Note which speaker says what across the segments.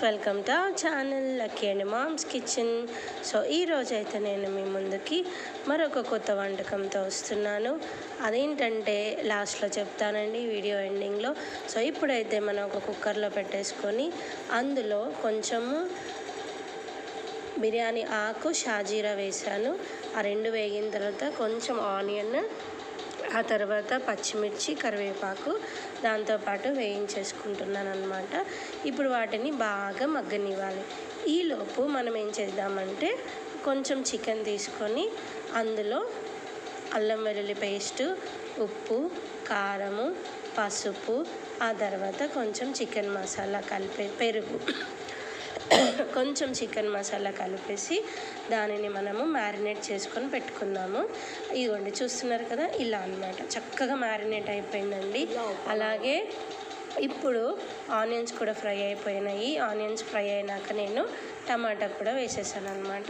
Speaker 1: Welcome to our channel lucky and moms kitchen. So ఈరోజు అయితే నేను మీ ముందుకి మరొక కొత్త వంటకంతో వస్తున్నాను. అదేంటంటే లాస్ట్లో చెప్తానండి వీడియో ఎండింగ్లో. సో ఇప్పుడైతే మనం ఒక కుక్కర్లో పెట్టేసుకొని అందులో కొంచెము బిర్యానీ ఆకు షాజీరా వేసాను. ఆ రెండు వేగిన తర్వాత కొంచెం ఆనియన్, ఆ తర్వాత పచ్చిమిర్చి, కరివేపాకు దాంతోపాటు వేయించేసుకుంటున్నాను అనమాట. ఇప్పుడు వాటిని బాగా మగ్గనివ్వాలి. ఈలోపు మనం ఏం చేద్దామంటే కొంచెం చికెన్ తీసుకొని అందులో అల్లం వెల్లుల్లి పేస్టు, ఉప్పు, కారము, పసుపు, ఆ తర్వాత కొంచెం చికెన్ మసాలా పెరుగు కొంచెం చికెన్ మసాలా కలిపేసి దానిని మనము మ్యారినేట్ చేసుకొని పెట్టుకుందాము. ఇదిగోండి చూస్తున్నారు కదా, ఇలా అన్నమాట చక్కగా మ్యారినేట్ అయిపోయిందండి. అలాగే ఇప్పుడు ఆనియన్స్ కూడా ఫ్రై అయిపోయినాయి. ఆనియన్స్ ఫ్రై అయినాక నేను టమాటా కూడా వేసేసాను అనమాట.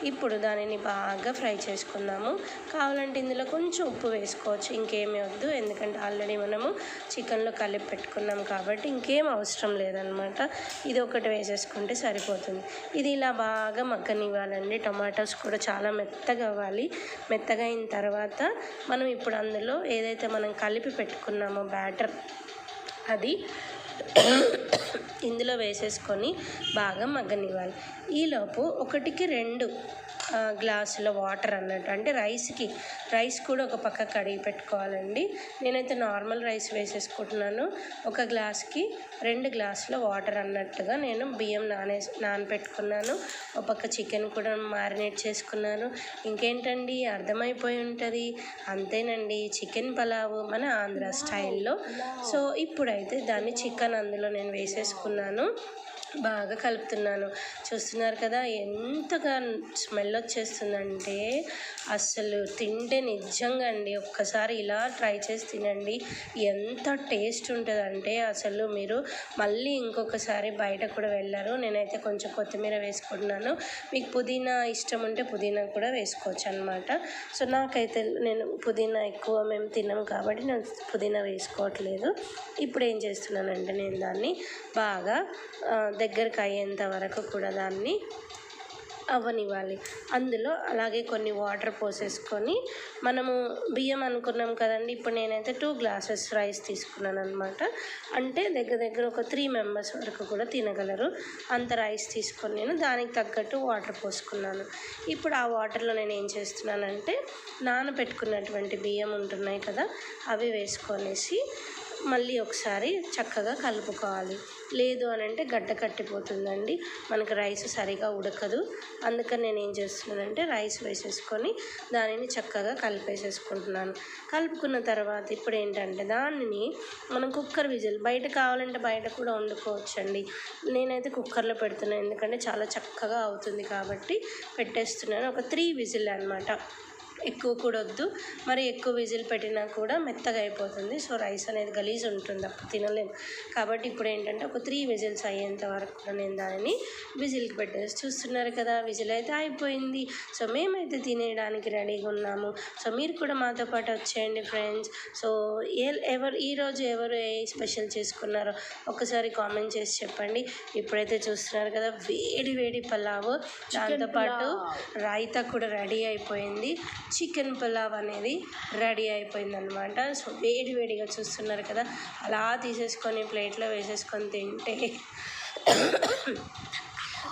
Speaker 1: ఇప్పుడు దానిని బాగా ఫ్రై చేసుకుందాము. కావాలంటే ఇందులో కొంచెం ఉప్పు వేసుకోవచ్చు, ఇంకేమీ వద్దు, ఎందుకంటే ఆల్రెడీ మనము చికెన్లో కలిపి పెట్టుకున్నాం కాబట్టి ఇంకేం అవసరం లేదనమాట. ఇది ఒకటి వేసేసుకుంటే సరిపోతుంది. ఇది ఇలా బాగా మగ్గనివ్వాలండి. టమాటాస్ కూడా చాలా మెత్తగా అవ్వాలి. మెత్తగా అయిన తర్వాత మనం ఇప్పుడు అందులో ఏదైతే మనం కలిపి పెట్టుకున్నామో బ్యాటర్ అది ఇందులో వేసేసుకొని బాగా మగ్గనివ్వాలి. ఈలోపు 1కి 2 గ్లాసుల వాటర్ అన్నట్టు, అంటే రైస్ కూడా ఒక పక్క కడిగి పెట్టుకోవాలండి. నేనైతే నార్మల్ రైస్ వేసేసుకుంటున్నాను. 1 గ్లాస్కి 2 గ్లాసుల వాటర్ అన్నట్టుగా నేను బియ్యం నానపెట్టుకున్నాను. ఒక పక్క చికెన్ కూడా మ్యారినేట్ చేసుకున్నాను. ఇంకేంటండి, అర్థమైపోయి ఉంటుంది, అంతేనండి, చికెన్ పలావ్ మన ఆంధ్ర స్టైల్లో. సో ఇప్పుడైతే దాన్ని చికెన్ అందులో నేను వేసేసుకున్నాను, బాగా కలుపుతున్నాను. చూస్తున్నారు కదా ఎంతగా స్మెల్ వచ్చేస్తుందంటే అసలు తింటే నిజంగా అండి ఒక్కసారి ఇలా ట్రై చేసి తినండి, ఎంత టేస్ట్ ఉంటుందంటే అసలు మీరు మళ్ళీ ఇంకొకసారి బయట కూడా వెళ్ళరు. నేనైతే కొంచెం కొత్తిమీర వేసుకుంటున్నాను. మీకు పుదీనా ఇష్టం ఉంటే పుదీనా కూడా వేసుకోవచ్చు అనమాట. సో నాకైతే నేను పుదీనా ఎక్కువ మేము తిన్నాం కాబట్టి నేను పుదీనా వేసుకోవట్లేదు. ఇప్పుడు ఏం చేస్తున్నానంటే నేను దాన్ని బాగా దగ్గరకు అయ్యేంత వరకు కూడా దాన్ని అవ్వనివ్వాలి. అందులో అలాగే కొన్ని వాటర్ పోసేసుకొని మనము బియ్యం అనుకున్నాం కదండి, ఇప్పుడు నేనైతే 2 గ్లాసెస్ రైస్ తీసుకున్నాను అనమాట. అంటే దగ్గర ఒక 3 మెంబర్స్ వరకు కూడా తినగలరు అంత రైస్ తీసుకొని నేను దానికి తగ్గట్టు వాటర్ పోసుకున్నాను. ఇప్పుడు ఆ వాటర్లో నేను ఏం చేస్తున్నానంటే నానబెట్టుకున్నటువంటి బియ్యం ఉంటున్నాయి కదా అవి వేసుకొనేసి మళ్ళీ ఒకసారి చక్కగా కలుపుకోవాలి. లేదు అని అంటే గడ్డ కట్టిపోతుందండి, మనకు రైస్ సరిగా ఉడకదు. అందుకని నేను ఏం చేస్తున్నానంటే రైస్ వేసేసుకొని దానిని చక్కగా కలిపేసేసుకుంటున్నాను. కలుపుకున్న తర్వాత ఇప్పుడు ఏంటంటే దానిని మనం కుక్కర్ విజిల్, బయట కావాలంటే బయట కూడా వండుకోవచ్చండి. నేనైతే కుక్కర్లో పెడుతున్నాను, ఎందుకంటే చాలా చక్కగా అవుతుంది కాబట్టి పెట్టేస్తున్నాను. ఒక 3 విజిల్ అనమాట, ఎక్కువ కూడా వద్దు, మరి ఎక్కువ విజిల్ పెట్టినా కూడా మెత్తగా అయిపోతుంది. సో రైస్ అనేది గలీజ్ ఉంటుంది, అప్పుడు తినలేము. కాబట్టి ఇప్పుడు ఏంటంటే ఒక 3 విజిల్స్ అయ్యేంత వరకు కూడా నేను దానిని విజిల్కి పెట్టేసి, చూస్తున్నారు కదా విజిల్ అయితే అయిపోయింది. సో మేమైతే తినేయడానికి రెడీగా ఉన్నాము. సో మీరు కూడా మాతో పాటు వచ్చేయండి ఫ్రెండ్స్. సో ఈరోజు ఎవరు ఏ స్పెషల్ చేసుకున్నారో ఒకసారి కామెంట్ చేసి చెప్పండి. ఇప్పుడైతే చూస్తున్నారు కదా వేడి పలావ్, దాంతోపాటు రైతా కూడా రెడీ అయిపోయింది. చికెన్ పులావ్ అనేది రెడీ అయిపోయిందనమాట. సో వేడిగా చూస్తున్నారు కదా, అలా తీసేసుకొని ప్లేట్లో వేసేసుకొని తింటే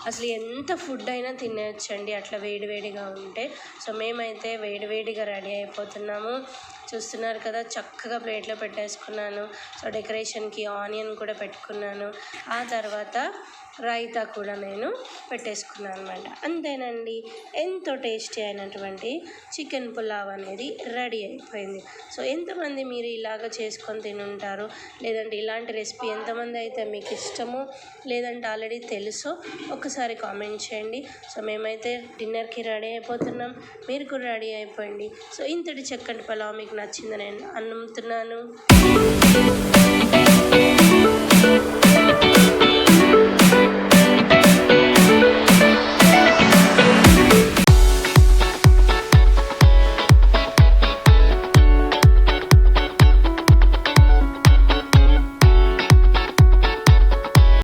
Speaker 1: అసలు ఎంత ఫుడ్ అయినా తినేయచ్చండి అట్లా వేడిగా ఉంటే. సో మేమైతే వేడిగా రెడీ అయిపోతున్నాము. చూస్తున్నారు కదా చక్కగా ప్లేట్లో పెట్టేసుకున్నాను. సో డెకరేషన్కి ఆనియన్ కూడా పెట్టుకున్నాను. ఆ తర్వాత రైతా కూడా నేను పెట్టేసుకున్నాను అనమాట. అంతేనండి, ఎంతో టేస్టీ అయినటువంటి చికెన్ పులావ్ అనేది రెడీ అయిపోయింది. సో ఎంతమంది మీరు ఇలాగ చేసుకొని తినుంటారు, లేదంటే ఇలాంటి రెసిపీ ఎంతమంది అయితే మీకు ఇష్టమో లేదంటే ఆల్రెడీ తెలుసో ఒకసారి కామెంట్ చేయండి. సో మేమైతే డిన్నర్కి రెడీ అయిపోతున్నాం, మీరు కూడా రెడీ అయిపోయింది. సో ఇంతటి చక్కటి పులావ్ మీకు నచ్చిందని నేను అనుకుంటున్నాను.